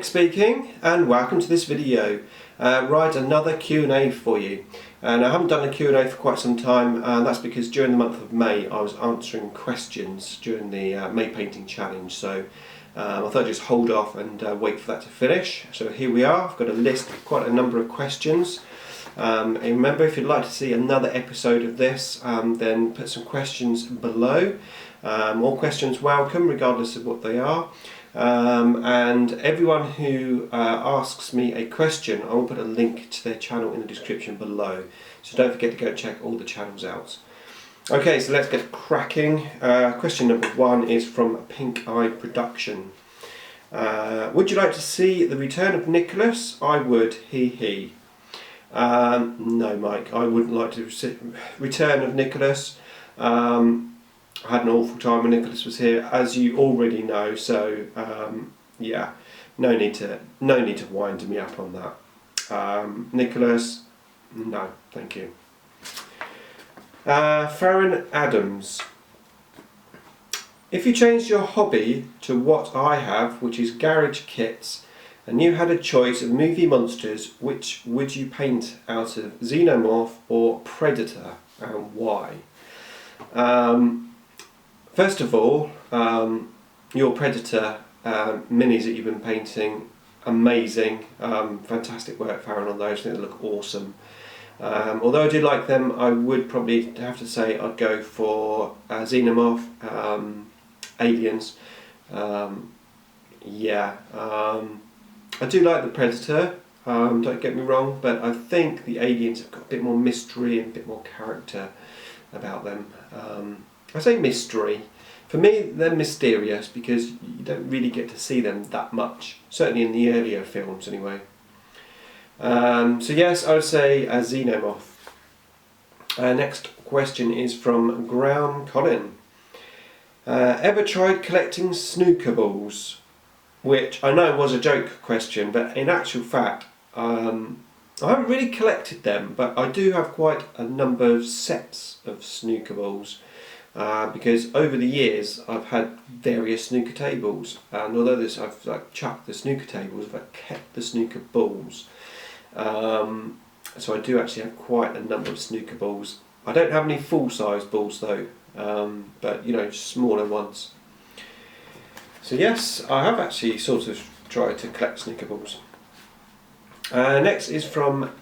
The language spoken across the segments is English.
Nick speaking, and welcome to this video. Right, another Q&A for you. And I haven't done a Q&A for quite some time, and that's because during the month of May I was answering questions during the May Painting Challenge, so I thought I'd just hold off and wait for that to finish. So here we are. I've got a list of quite a number of questions. And remember, if you'd like to see another episode of this, then put some questions below. All questions welcome, regardless of what they are. And everyone who asks me a question, I will put a link to their channel in the description below. So don't forget to go check all the channels out. Okay, so let's get cracking. Question number 1 is from Pink Eye Production. Would you like to see the return of Nicholas? I would, he. No, Mike, I wouldn't like to see return of Nicholas. I had an awful time when Nicholas was here, as you already know. So yeah, no need to wind me up on that. Nicholas, no, thank you. Faron Adams. If you changed your hobby to what I have, which is garage kits, and you had a choice of movie monsters, which would you paint out of Xenomorph or Predator, and why? First of all, your Predator minis that you've been painting, amazing, fantastic work, Faron, on those. I think they look awesome. Although I do like them, I would probably have to say I'd go for Xenomorph, Aliens. Yeah, I do like the Predator, don't get me wrong, but I think the Aliens have got a bit more mystery and a bit more character about them. I say mystery. For me, they're mysterious because you don't really get to see them that much, certainly in the earlier films anyway. So yes, I would say a Xenomorph. Next question is from Graeme Collin. Ever tried collecting snooker balls? Which I know was a joke question, but in actual fact, I haven't really collected them, but I do have quite a number of sets of snooker balls. Because over the years I've had various snooker tables, and although I've chucked the snooker tables, I've kept the snooker balls. So I do actually have quite a number of snooker balls. I don't have any full-size balls though, but you know, smaller ones. So yes, I have actually sort of tried to collect snooker balls. Next is from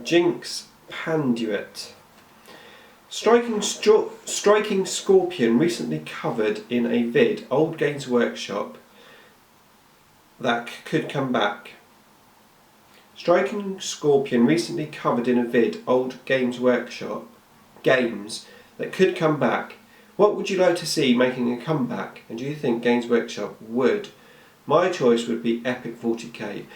Jinx Panduit. Striking Scorpion recently covered in a vid Old Games Workshop that could come back. Striking Scorpion recently covered in a vid Old Games Workshop games that could come back. What would you like to see making a comeback, and do you think Games Workshop would? My choice would be Epic 40k.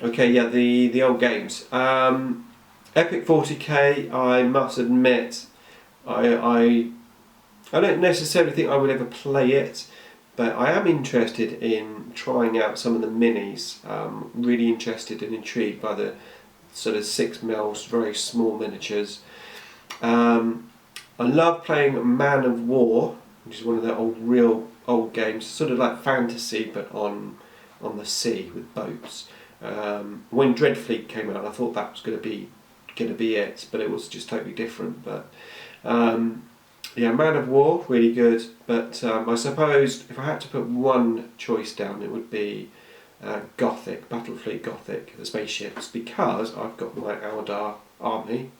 Okay, yeah, the old games. Epic 40k, I must admit, I don't necessarily think I would ever play it, but I am interested in trying out some of the minis. Really interested and intrigued by the sort of 6mm, very small miniatures. I love playing Man of War, which is one of the real old games, sort of like fantasy but on the sea with boats. When Dreadfleet came out, I thought that was going to be it, but it was just totally different. But yeah, Man of War, really good. But I suppose if I had to put one choice down, it would be Gothic, Battlefleet Gothic, the spaceships, because I've got my Eldar army,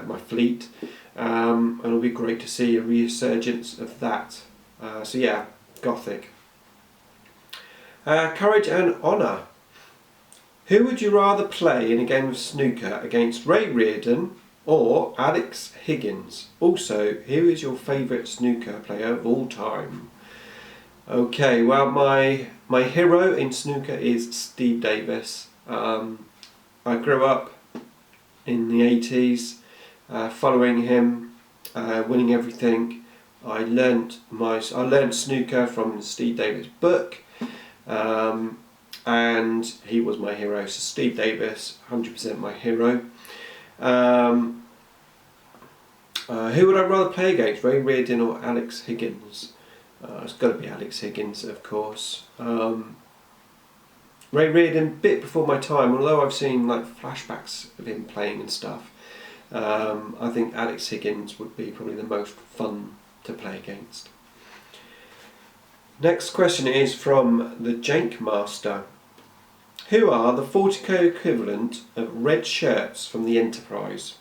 my fleet, and it'll be great to see a resurgence of that. So yeah, Gothic. Courage and Honour. Who would you rather play in a game of snooker against Ray Reardon or Alex Higgins? Also, who is your favourite snooker player of all time? Okay, well, my hero in snooker is Steve Davis. I grew up in the 80s following him, winning everything. I learnt snooker from the Steve Davis book, and he was my hero. So Steve Davis, 100% my hero. Who would I rather play against, Ray Reardon or Alex Higgins? It's got to be Alex Higgins, of course. Ray Reardon, a bit before my time, although I've seen like flashbacks of him playing and stuff. I think Alex Higgins would be probably the most fun to play against. Next question is from TheJankmaster. Who are the 40k equivalent of red shirts from the Enterprise?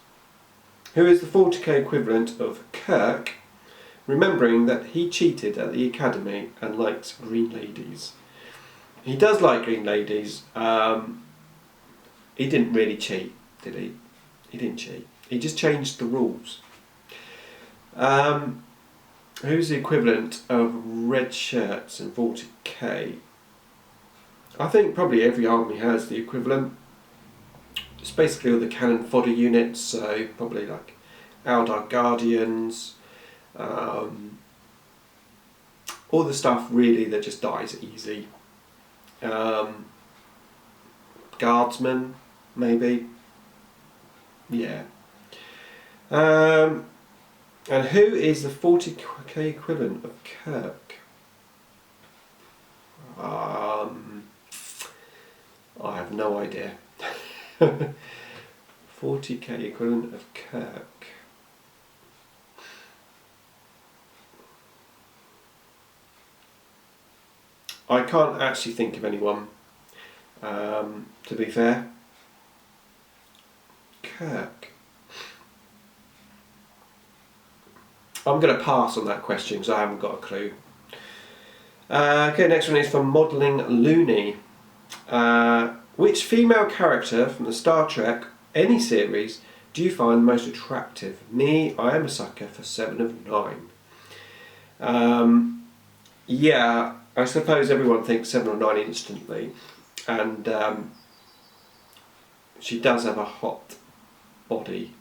Who is the 40k equivalent of Kirk, remembering that he cheated at the academy and likes green ladies? He does like green ladies. He didn't really cheat, did he? He didn't cheat. He just changed the rules. Who's the equivalent of red shirts in 40k? I think probably every army has the equivalent. It's basically all the cannon fodder units, so probably like Eldar Guardians, all the stuff really that just dies easy. Guardsmen, maybe. Yeah. And who is the 40k equivalent of Kirk? I have no idea. 40k equivalent of Kirk. I can't actually think of anyone, to be fair. Kirk. I'm going to pass on that question because I haven't got a clue. Okay, next one is from Modelling Loonie. Which female character from the Star Trek, any series, do you find most attractive? Me, I am a sucker for 7 of 9. Yeah, I suppose everyone thinks 7 of 9 instantly, and she does have a hot body.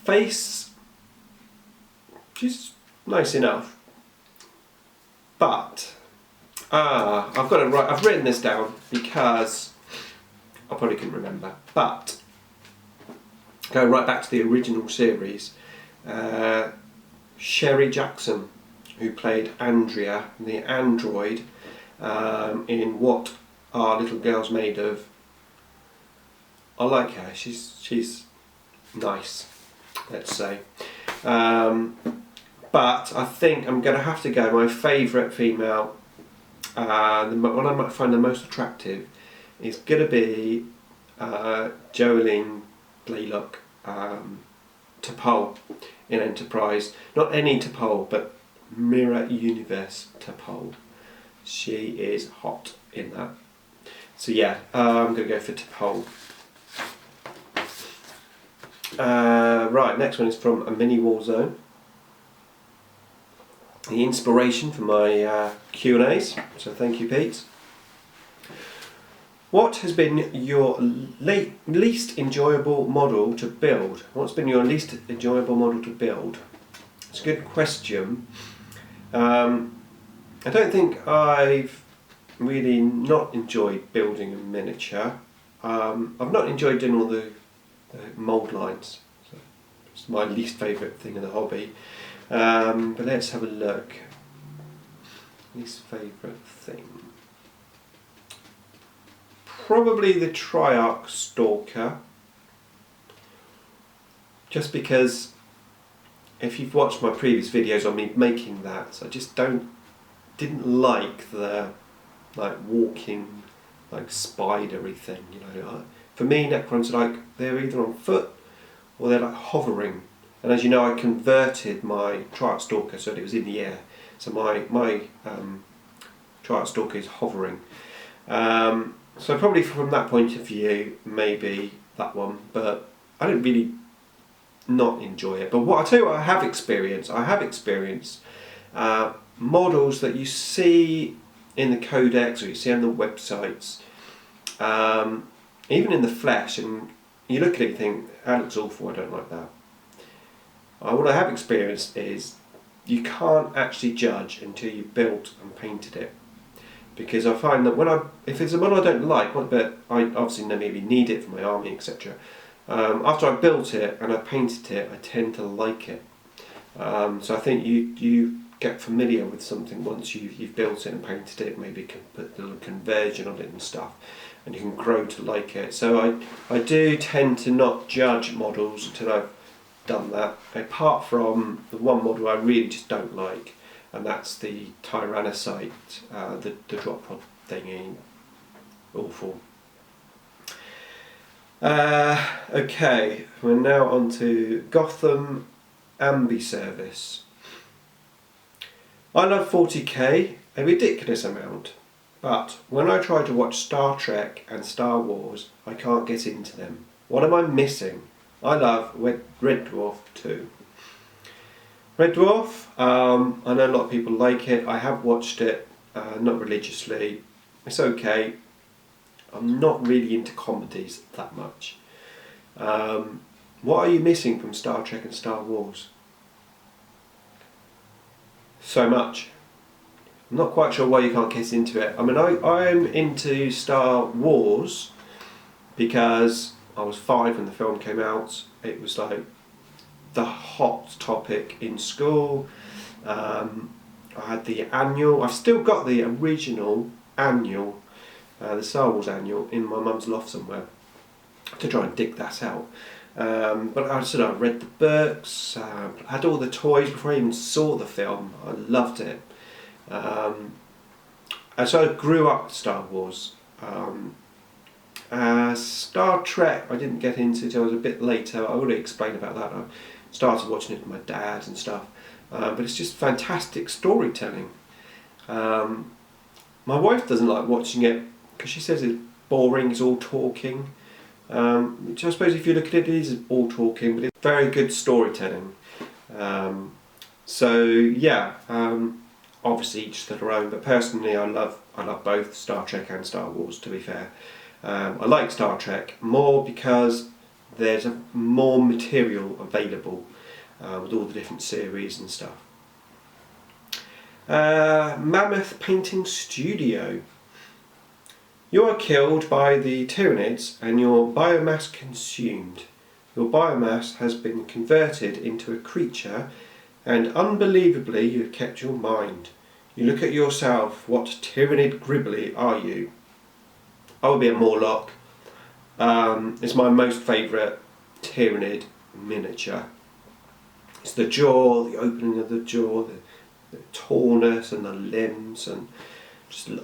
Face, she's nice enough, but I've got to write. I've written this down because I probably couldn't remember. But go right back to the original series. Sherry Jackson, who played Andrea, the android, in What Are Little Girls Made Of. I like her. She's nice, let's say. But I think I'm going to have to go. My favourite female, the one I might find the most attractive, is going to be Jolene Blaylock T'Pol in Enterprise. Not any T'Pol, but Mirror Universe T'Pol. She is hot in that. So yeah, I'm going to go for T'Pol. Right, next one is from a mini Warzone. The inspiration for my Q&As, so thank you, Pete. What has been your least enjoyable model to build? What's been your least enjoyable model to build? It's a good question. I don't think I've really not enjoyed building a miniature. I've not enjoyed doing all the mould lines. So it's my least favourite thing in the hobby. But let's have a look. Least favourite thing. Probably the Triarch Stalker. Just because if you've watched my previous videos on me making that, I just didn't like the walking spidery thing, you know. For me, Necrons are they're either on foot or they're hovering. And as you know, I converted my Triarch Stalker so that it was in the air. So my Triarch Stalker is hovering. So probably from that point of view, maybe that one. But I didn't really not enjoy it. But what I tell you what I have experienced models that you see in the codex or you see on the websites, even in the flesh, and you look at it and think, that looks awful, I don't like that. What I have experienced is you can't actually judge until you've built and painted it, because I find that if it's a model I don't like, but I obviously maybe need it for my army, etc. After I've built it and I've painted it, I tend to like it. So I think you get familiar with something once you've built it and painted it. Maybe you can put a little conversion on it and stuff, and you can grow to like it. So I do tend to not judge models until I've done that, apart from the one model I really just don't like, and that's the Tyrannocyte, the drop pod thingy. Awful. Okay, we're now on to GothamAmbService. I love 40k, a ridiculous amount, but when I try to watch Star Trek and Star Wars, I can't get into them. What am I missing? I love Red Dwarf too. Red Dwarf, I know a lot of people like it. I have watched it, not religiously. It's okay. I'm not really into comedies that much. What are you missing from Star Trek and Star Wars? So much. I'm not quite sure why you can't get into it. I mean, I'm into Star Wars because I was 5 when the film came out. It was like the hot topic in school. I had the annual. I've still got the original annual, the Star Wars annual, in my mum's loft somewhere to try and dig that out. But I read the books, had all the toys before I even saw the film. I loved it. And so I grew up with Star Wars. Star Trek I didn't get into till I was a bit later. I already explained about that. I started watching it with my dad and stuff. But it's just fantastic storytelling. My wife doesn't like watching it because she says it's boring, it's all talking. Which I suppose if you look at it, it is all talking, but it's very good storytelling. So yeah, obviously each to their own, but personally I love both Star Trek and Star Wars, to be fair. I like Star Trek more because there's more material available with all the different series and stuff. Mammoth Painting Studio. You are killed by the Tyranids and your biomass consumed. Your biomass has been converted into a creature, and unbelievably you have kept your mind. You look at yourself, what Tyranid gribbly are you? I would be a Morlock. It's my most favourite Tyranid miniature. It's the jaw, the opening of the jaw, the tallness and the limbs, and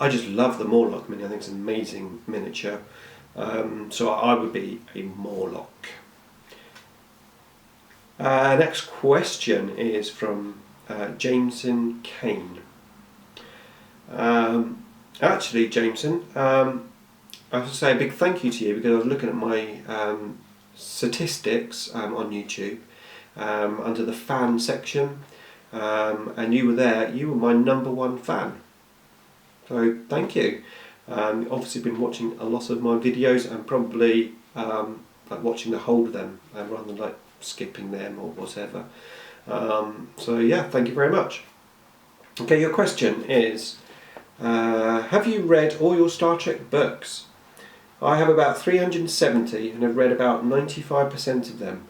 I just love the Morlock mini. I think it's an amazing miniature. So I would be a Morlock. Next question is from Jameson Caine. Actually, Jameson, I have to say a big thank you to you, because I was looking at my statistics on YouTube under the fan section, and you were there. You were my #1 fan. So thank you. You've obviously been watching a lot of my videos and probably like watching the whole of them rather than like skipping them or whatever. So yeah, thank you very much. Okay, your question is, have you read all your Star Trek books? I have about 370 and have read about 95% of them.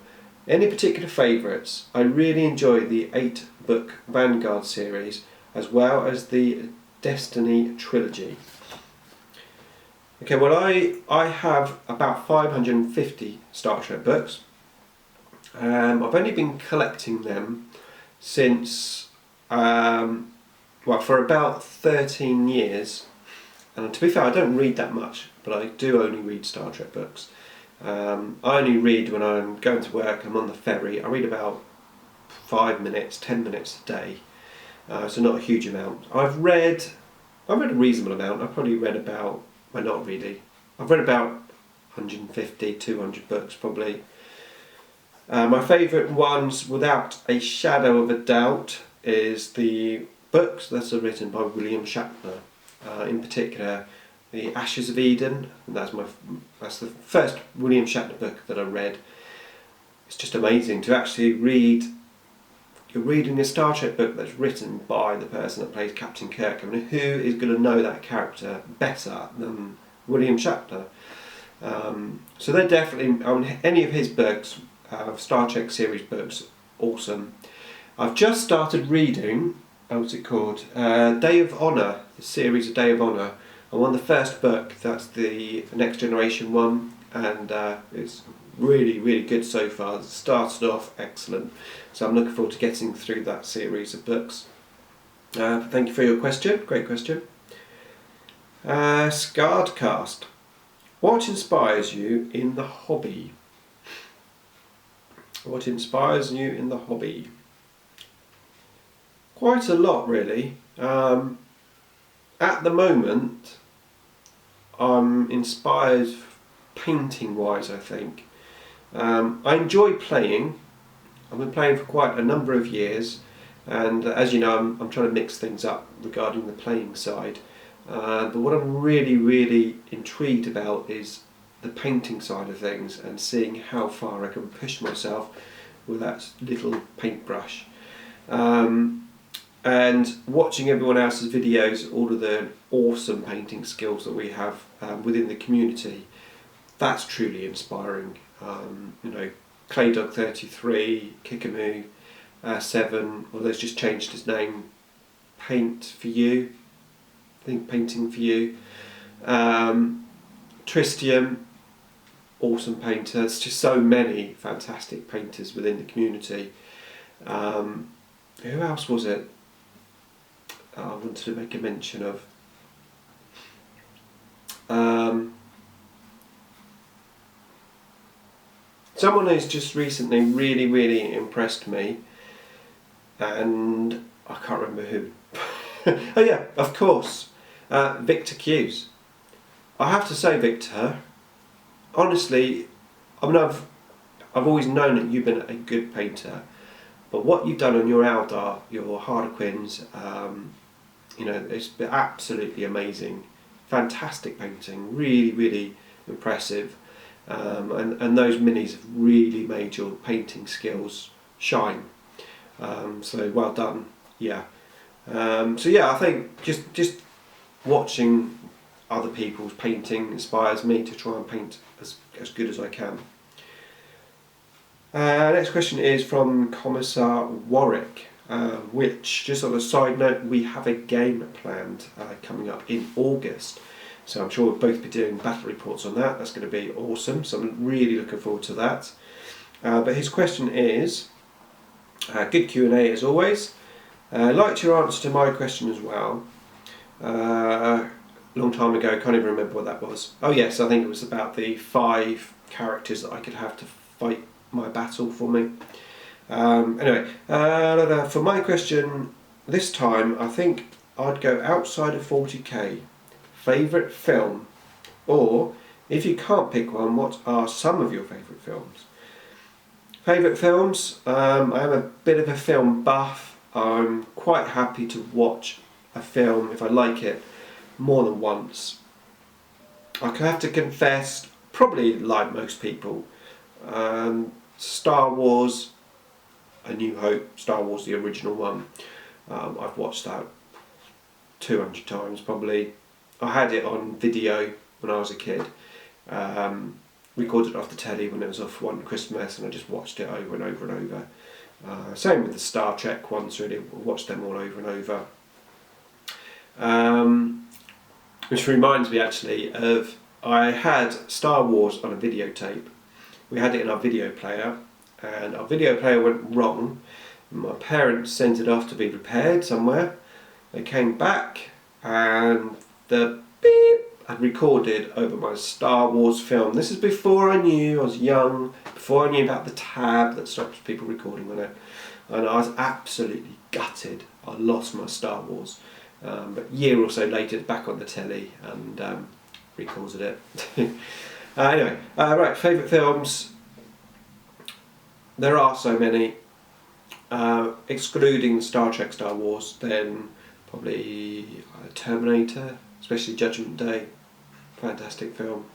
Any particular favourites? I really enjoy the 8-book Vanguard series as well as the Destiny trilogy. Okay, well I have about 550 Star Trek books. I've only been collecting them since, for about 13 years. And to be fair, I don't read that much, but I do only read Star Trek books. I only read when I'm going to work, I'm on the ferry. I read about 5 minutes, 10 minutes a day. So not a huge amount. I've read a reasonable amount. I've probably read about, well, not really. I've read about 150, 200 books probably. My favourite ones, without a shadow of a doubt, is the books that are written by William Shatner. In particular, The Ashes of Eden. And that's the first William Shatner book that I read. It's just amazing to actually read. You're reading a Star Trek book that's written by the person that plays Captain Kirk. I mean, who is going to know that character better than William Shatner? So they're definitely, any of his books, Star Trek series books, awesome. I've just started reading what's it called? Day of Honour, the series of Day of Honour. I'm on the first book, that's the Next Generation one, and it's really, really good so far. It started off excellent, so I'm looking forward to getting through that series of books. Thank you for your question, great question. SkaredCast. What inspires you in the hobby? What inspires you in the hobby? Quite a lot, really. At the moment, I'm inspired painting wise, I think. I enjoy playing. I've been playing for quite a number of years, and as you know, I'm trying to mix things up regarding the playing side. But what I'm really, really intrigued about is the painting side of things and seeing how far I can push myself with that little paintbrush. And watching everyone else's videos, all of the awesome painting skills that we have within the community, that's truly inspiring. You know, Claydog33, Kikamoo, 7, well, they've just changed his name, Paint for You, I think Painting for You. Tristium, awesome painter. There's just so many fantastic painters within the community. Who else was it I wanted to make a mention of? Someone who's just recently really, really impressed me, and I can't remember who. Oh yeah, of course, Victor Hughes. I have to say, Victor, honestly, I mean, I've always known that you've been a good painter, but what you've done on your Eldar, your Harlequins, you know, it's been absolutely amazing. Fantastic painting, really, really impressive. And those minis have really made your painting skills shine. So well done, yeah. So yeah, I think just watching other people's painting inspires me to try and paint as good as I can. Next question is from Commissar Warwick, which, just on a side note, we have a game planned coming up in August. So I'm sure we'll both be doing battle reports on that. That's going to be awesome. So I'm really looking forward to that. But his question is, good Q&A as always. Liked your answer to my question as well. Long time ago, can't even remember what that was. Oh yes, I think it was about the 5 characters that I could have to fight my battle for me. Anyway, for my question this time, I think I'd go outside of 40k. Favourite film, or if you can't pick one, what are some of your favourite films? Favourite films, I am a bit of a film buff. I'm quite happy to watch a film, if I like it, more than once. I have to confess, probably like most people, Star Wars, A New Hope, Star Wars the original one, I've watched that 200 times probably. I had it on video when I was a kid, recorded it off the telly when it was off one Christmas, and I just watched it over and over and over. Same with the Star Trek ones, really, watched them all over and over. Which reminds me actually of, I had Star Wars on a videotape. We had it in our video player, and our video player went wrong. My parents sent it off to be repaired somewhere. They came back and the beep had recorded over my Star Wars film. This is before I knew, I was young, before I knew about the tab that stops people recording on it. And I was absolutely gutted. I lost my Star Wars. But a year or so later, it's back on the telly and recorded it. Anyway, right, favourite films. There are so many. Excluding Star Trek, Star Wars, then probably Terminator, especially Judgment Day. Fantastic film.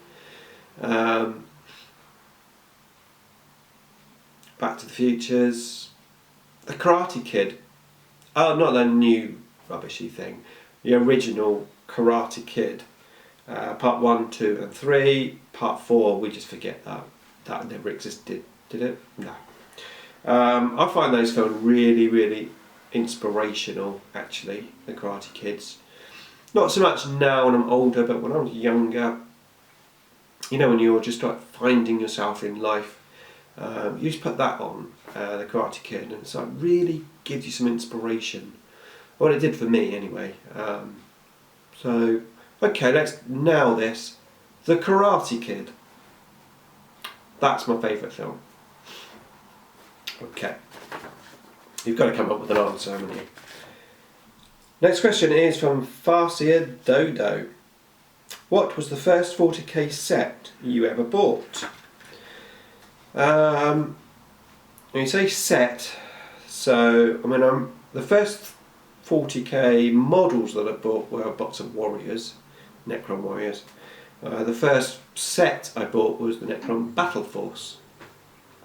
Back to the Futures. The Karate Kid. Oh, not the new rubbishy thing. The original Karate Kid. Part 1, 2 and 3. Part 4, we just forget that. That never existed, did it? No. I find those films really, really inspirational, actually, the Karate Kids. Not so much now when I'm older, but when I was younger, you know, when you're just like finding yourself in life, you just put that on, the Karate Kid, and it's like really gives you some inspiration. Well, it did for me anyway. So, okay, let's nail this. The Karate Kid. That's my favourite film. Okay. You've got to come up with an answer, haven't you? Next question is from Farseer Dodo. What was the first 40k set you ever bought? When you say set, so I mean the first 40k models that I bought were a box of warriors, Necron warriors. The first set I bought was the Necron Battle Force,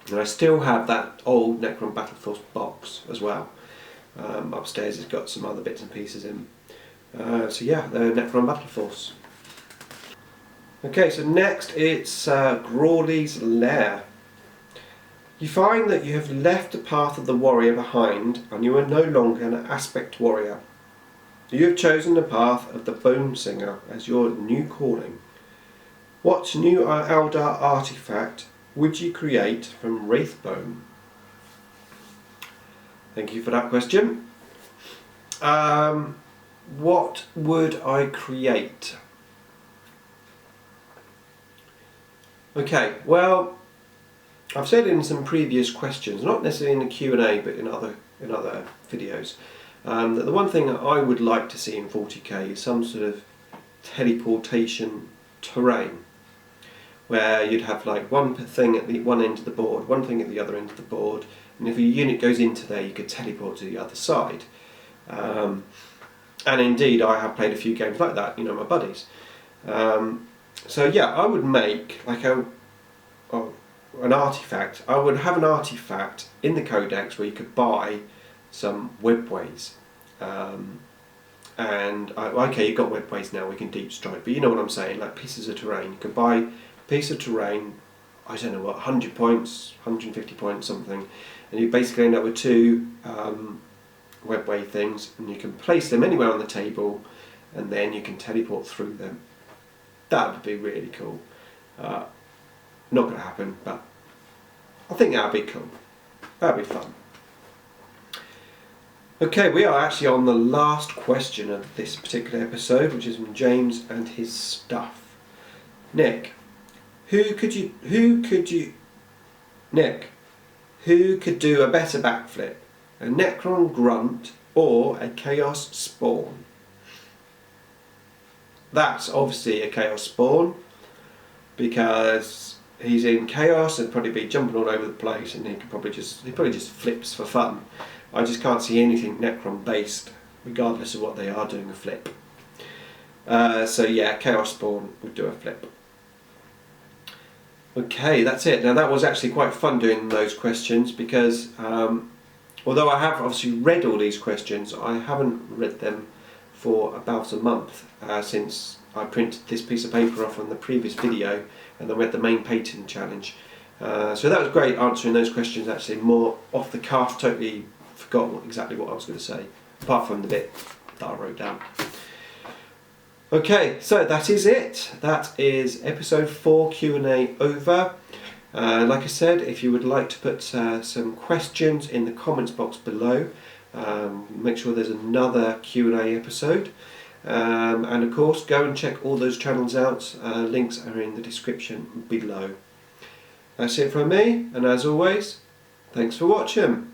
and I still have that old Necron Battle Force box as well. Upstairs it's got some other bits and pieces in. So yeah, the Necron Battle Force. Okay, so next it's Grawlys Lair. You find that you have left the path of the warrior behind and you are no longer an aspect warrior. You have chosen the path of the bone singer as your new calling. What new Eldar artifact would you create from Wraithbone? Thank you for that question. What would I create? Okay, well, I've said in some previous questions, not necessarily in the Q&A, but in other videos, that the one thing that I would like to see in 40k is some sort of teleportation terrain, where you'd have like one thing at the one end of the board, one thing at the other end of the board, and if your unit goes into there, you could teleport to the other side. And indeed, I have played a few games like that, you know, my buddies. So yeah, I would make like an artifact. I would have an artifact in the codex where you could buy some webways. Okay, you've got webways now, we can deep strike, but you know what I'm saying, like pieces of terrain. You can buy a piece of terrain, I don't know what, 100 points, 150 points, something, and you basically end up with two webway things, and you can place them anywhere on the table, and then you can teleport through them. That would be really cool. Not going to happen, but I think that would be cool. That would be fun. Okay, we are actually on the last question of this particular episode, which is from James and his stuff. Nick, who could do a better backflip? A Necron Grunt or a Chaos Spawn? That's obviously a Chaos Spawn, because he's in Chaos and probably be jumping all over the place, and he probably just flips for fun. I just can't see anything Necron based, regardless of what they are, doing a flip. So yeah, Chaos Spawn would do a flip. Okay, that's it. Now that was actually quite fun doing those questions, because although I have obviously read all these questions, I haven't read them for about a month since I printed this piece of paper off on the previous video, and then we had the main painting challenge. So that was great answering those questions, actually more off the cuff, totally forgot exactly what I was going to say, apart from the bit that I wrote down. Okay, so that is it. That is episode 4 Q&A over. Like I said, if you would like to put some questions in the comments box below, make sure there's another Q&A episode. And of course, go and check all those channels out. Links are in the description below. That's it from me, and as always, thanks for watching.